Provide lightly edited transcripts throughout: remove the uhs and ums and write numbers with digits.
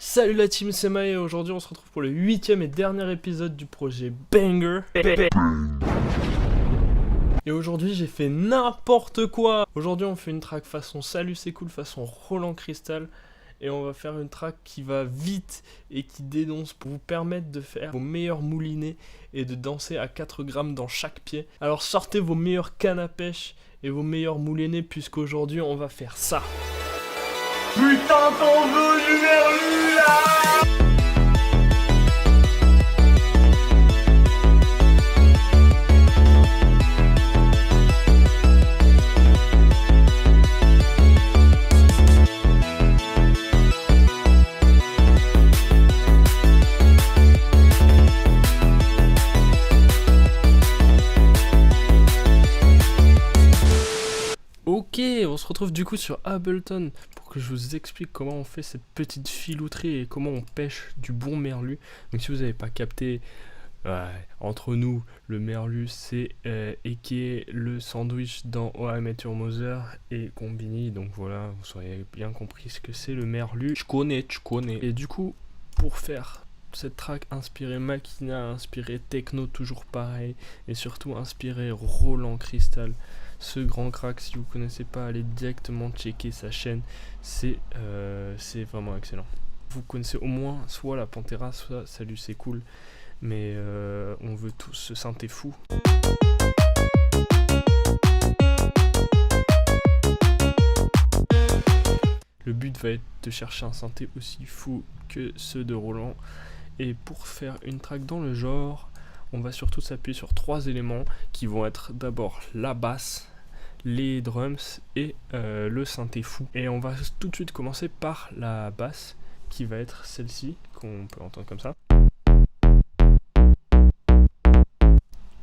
Salut la team, c'est Maë et aujourd'hui on se retrouve pour le 8ème et dernier épisode du projet Banger. Et aujourd'hui j'ai fait n'importe quoi. Aujourd'hui on fait une track façon Salut c'est cool, façon Roland Crystal. Et on va faire une track qui va vite et qui dénonce pour vous permettre de faire vos meilleurs moulinets et de danser à 4 grammes dans chaque pied. Alors sortez vos meilleures cannes à pêche et vos meilleurs moulinets puisqu'aujourd'hui on va faire ça. Putain, t'en veux du verlu là! Ok, on se retrouve du coup sur Ableton pour que je vous explique comment on fait cette petite filouterie et comment on pêche du bon merlu. Donc si vous n'avez pas capté, entre nous, le merlu c'est Eke, le sandwich dans How I Met Your Mother et Combini. Donc voilà, vous aurez bien compris ce que c'est le merlu. Tu connais. Et du coup, pour faire cette track inspirée Makina, inspirée techno toujours pareil, et surtout inspirée Roland Crystal, ce grand crack, si vous connaissez pas, allez directement checker sa chaîne, c'est vraiment excellent. Vous connaissez au moins soit la Pantera, soit Salut c'est cool, mais on veut tous ce synthé fou. Le but va être de chercher un synthé aussi fou que ceux de Roland. Et pour faire une track dans le genre, on va surtout s'appuyer sur 3 éléments qui vont être d'abord la basse, les drums et le synthé fou. Et on va tout de suite commencer par la basse qui va être celle-ci, qu'on peut entendre comme ça.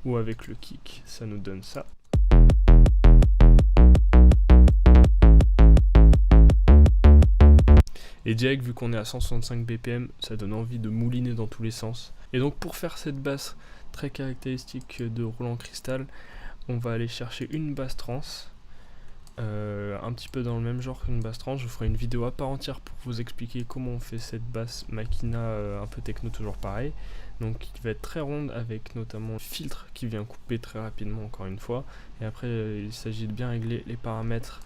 Ou avec le kick, ça nous donne ça. Et direct, vu qu'on est à 165 BPM, ça donne envie de mouliner dans tous les sens. Et donc pour faire cette basse très caractéristique de Roland Crystal, on va aller chercher une basse trance, un petit peu dans le même genre qu'une basse trance. Je vous ferai une vidéo à part entière pour vous expliquer comment on fait cette basse Makina un peu techno, toujours pareil. Donc qui va être très ronde avec notamment un filtre qui vient couper très rapidement encore une fois. Et après il s'agit de bien régler les paramètres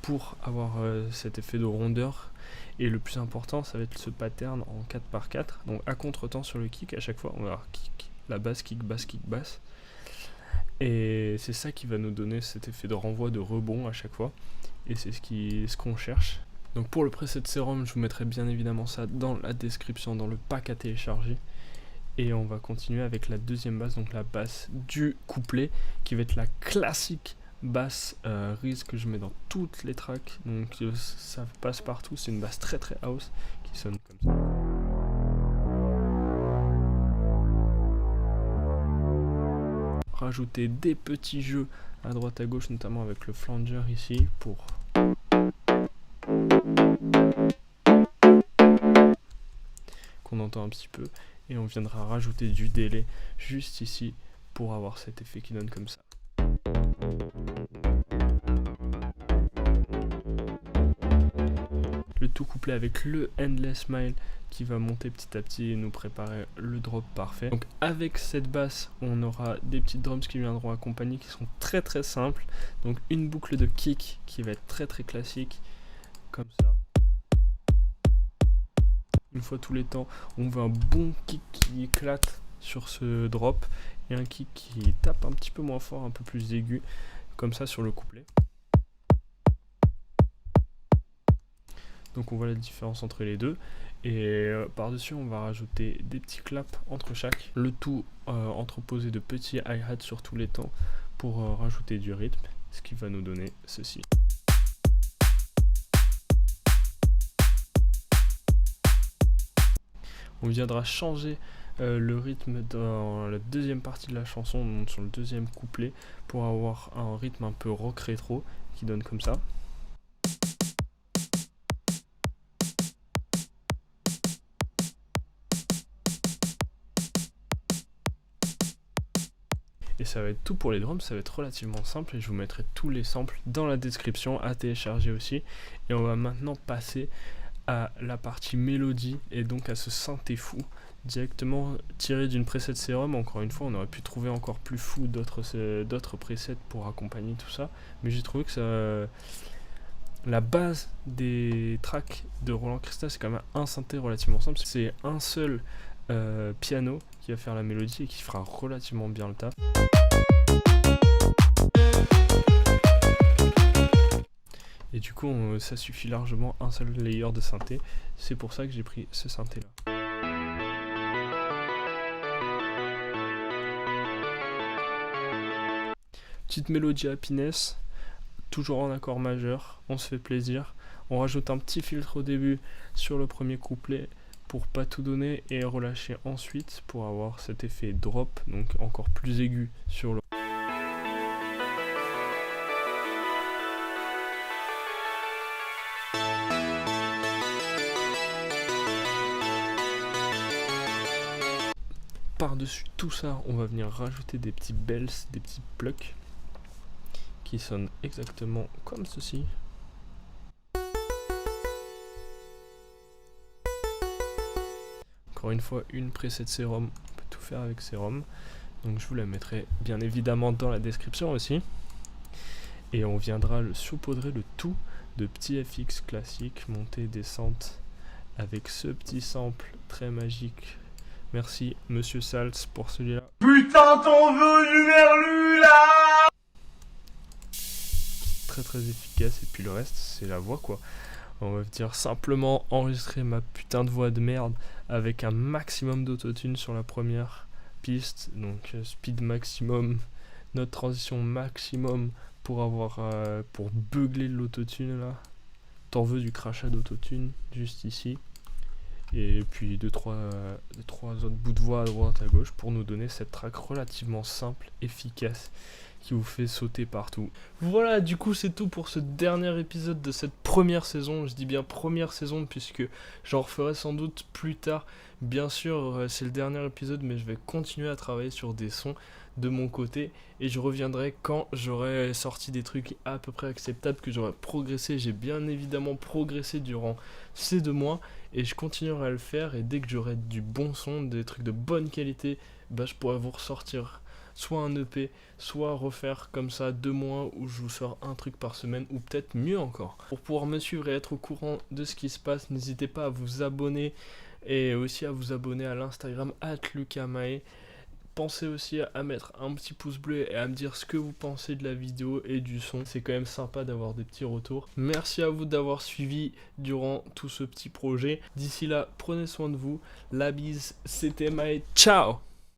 pour avoir cet effet de rondeur. Et le plus important, ça va être ce pattern en 4x4. Donc à contre-temps sur le kick, à chaque fois, on va avoir kick, la basse, kick, basse. Et c'est ça qui va nous donner cet effet de renvoi, de rebond à chaque fois. Et c'est ce qu'on cherche. Donc pour le preset sérum, je vous mettrai bien évidemment ça dans la description, dans le pack à télécharger. Et on va continuer avec la deuxième basse, donc la basse du couplet, qui va être la classique basse Riz que je mets dans toutes les tracks, donc ça passe partout. C'est une basse très house qui sonne comme ça. Rajouter des petits jeux à droite à gauche, notamment avec le flanger ici pour qu'on entend un petit peu, et on viendra rajouter du délai juste ici pour avoir cet effet qui donne comme ça. Le tout couplé avec le Endless Smile qui va monter petit à petit et nous préparer le drop parfait. Donc avec cette basse, on aura des petites drums qui viendront accompagner, qui sont très simples. Donc une boucle de kick qui va être très classique, comme ça. Une fois tous les temps, on veut un bon kick qui éclate sur ce drop et un kick qui tape un petit peu moins fort, un peu plus aigu, comme ça sur le couplet. Donc on voit la différence entre les deux. Et par-dessus, on va rajouter des petits claps entre chaque. Le tout entreposé de petits hi-hats sur tous les temps pour rajouter du rythme, ce qui va nous donner ceci. On viendra changer le rythme dans la deuxième partie de la chanson, donc sur le deuxième couplet, pour avoir un rythme un peu rock rétro qui donne comme ça. Et ça va être tout pour les drums, ça va être relativement simple et je vous mettrai tous les samples dans la description à télécharger aussi. Et on va maintenant passer à la partie mélodie et donc à ce synthé fou directement tiré d'une preset Serum. Encore une fois, on aurait pu trouver encore plus fou d'autres presets pour accompagner tout ça, mais j'ai trouvé que ça, la base des tracks de Roland Crystal, c'est quand même un synthé relativement simple. C'est un seul piano qui va faire la mélodie et qui fera relativement bien le taf. Et du coup, ça suffit largement, un seul layer de synthé. C'est pour ça que j'ai pris ce synthé là. Petite mélodie happiness, toujours en accord majeur, on se fait plaisir. On rajoute un petit filtre au début sur le premier couplet pour pas tout donner et relâcher ensuite pour avoir cet effet drop, donc encore plus aigu sur le... Par-dessus tout ça, on va venir rajouter des petits bells, des petits plucks qui sonnent exactement comme ceci. Encore une fois, une preset Serum, on peut tout faire avec Serum. Donc je vous la mettrai bien évidemment dans la description aussi. Et on viendra le saupoudrer le tout de petits FX classiques, montée, descente, avec ce petit sample très magique. Merci Monsieur Salz pour celui-là. Putain, t'en veux du merlu là! Très efficace, et puis le reste c'est la voix quoi. On va dire simplement enregistrer ma putain de voix de merde avec un maximum d'autotune sur la première piste, donc speed maximum, note transition maximum pour avoir pour beugler l'autotune là. T'en veux du crachat d'autotune juste ici. Et puis 2-3 autres bouts de voix à droite à gauche pour nous donner cette track relativement simple, efficace, qui vous fait sauter partout. Voilà, du coup c'est tout pour ce dernier épisode de cette première saison. Je dis bien première saison puisque j'en referai sans doute plus tard. Bien sûr c'est le dernier épisode, mais je vais continuer à travailler sur des sons de mon côté et je reviendrai quand j'aurai sorti des trucs à peu près acceptables, que j'aurai progressé. J'ai bien évidemment progressé durant ces 2 mois et je continuerai à le faire, et dès que j'aurai du bon son, des trucs de bonne qualité, bah je pourrai vous ressortir soit un EP, soit refaire comme ça 2 mois où je vous sors un truc par semaine, ou peut-être mieux encore. Pour pouvoir me suivre et être au courant de ce qui se passe, n'hésitez pas à vous abonner et aussi à vous abonner à l'Instagram @lucamae. Pensez aussi à mettre un petit pouce bleu et à me dire ce que vous pensez de la vidéo et du son. C'est quand même sympa d'avoir des petits retours. Merci à vous d'avoir suivi durant tout ce petit projet. D'ici là, prenez soin de vous. La bise, c'était Mae. Ciao!